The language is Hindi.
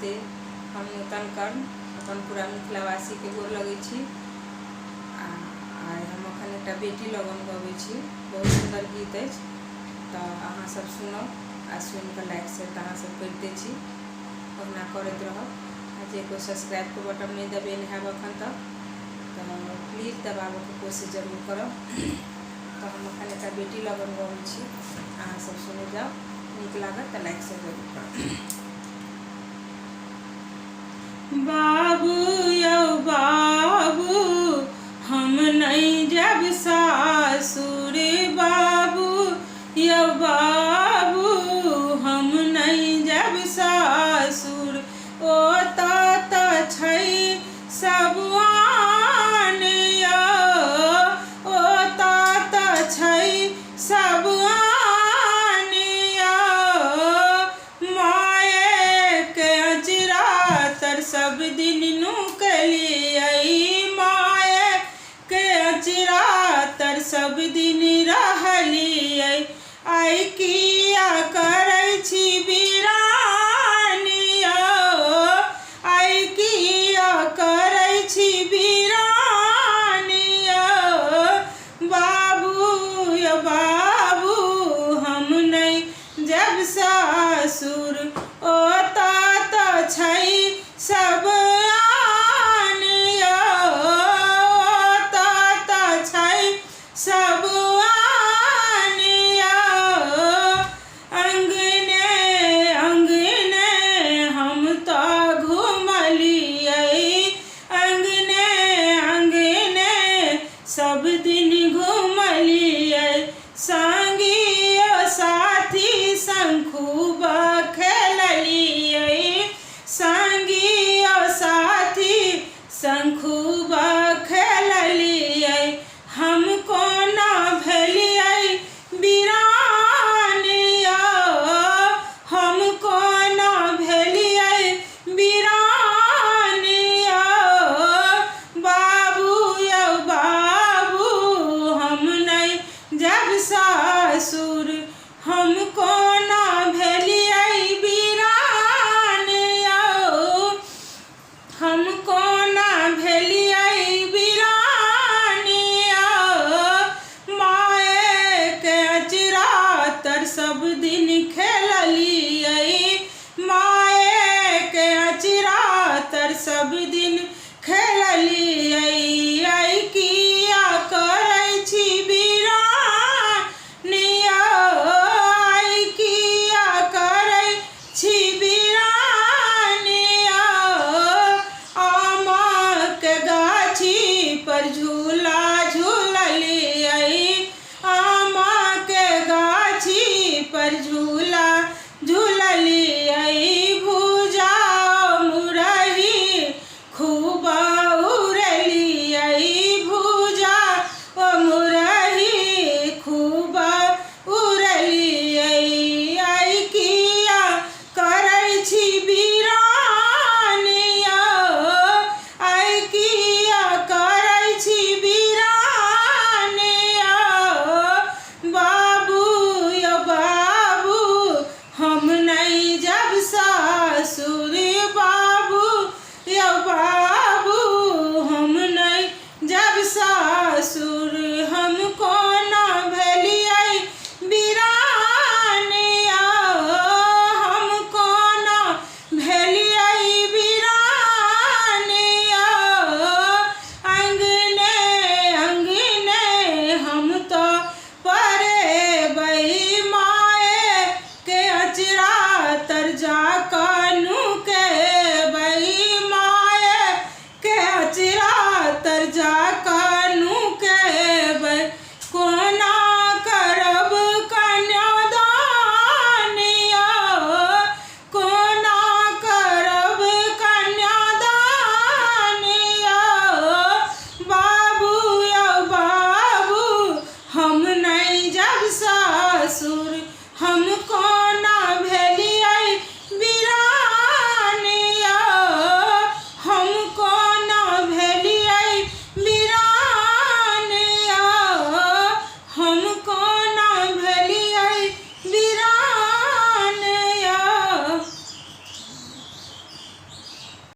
नमस्ते। हम नूतन कर्ण अपन पूरा मिथिलावासी के गोर लगे छी। हम अखन एक बेटी लगन गबै छी, बहुत सुंदर गीत है, तो अहाँ सब सुनब आ सुन के लाइक शेयर अहाँ सब करते छी, ओना करते रहब। जे कोई सब्सक्राइब के बटन नहीं दबेने है अखन तक तो प्लीज दबाबे के कोशिश जरूर करब। तो हम अखन एक बेटी लगन गबै छी, अहाँ सब सुने जाओ, नीक लागत तो लाइक शेयर जरूर करब। बाबू यौ बाबू हम नहीं जब सासुर, बाबू यौ बाबू हम नहीं जब सासुर। ओ तात छै सब आन यौ, ओ तात छै सब आन यौ। माए के अजरा तर सब दिन नुकलियै, माए के अजरा तर सब दिन रहलियै। आइ किया करै छी वीरान यौ, आइ किया करै छी वीरान यौ। बाबू यौ बाबू हम नहीं जब सासुर, ओ तात छै सब आन यौ, ओ तात छै सब आन यौ। अंगने अंगने हम तो घुमलियै, अंगने अंगने सब दिन घुमलियै। संगी साथी संग खूब खेललियै, संगी साथी संग खूब खेललियै। हम कोना भेलियै वीरान यौ, हम कोना भेलियै वीरान यौ। बाबू यौ बाबू हम नहीं जब सासुर, हम कोना भेलियै वीरान यौ, हम कोना भेलियै वीरान यौ। माए के अजरा तर सब दिन खेललियै, माए के अजरा तर सब दिन खेललियै। आइ किया करै छी वीरान यौ, आइ किया करै छी वीरान यौ। आमक गाछी पर झूला झूललियै, आमक गाछी पर झूला झूललियै। भुजा मुरही खूब उड़लियै, भुजा मुरही खूब उड़लियै। आइ किया करै छी वीरान यौ, आइ किया करै छी वीरान यौ। बाबू यौ बाबू हम नहीं जब सासुर, बाबू यौ बाबू हम नहीं जब सासुर। हम कोना भेलियै वीरान यौ, हम कोना भेलियै वीरान यौ। अंगने अंगने हम तो परेबै, माए के अजरा तर जा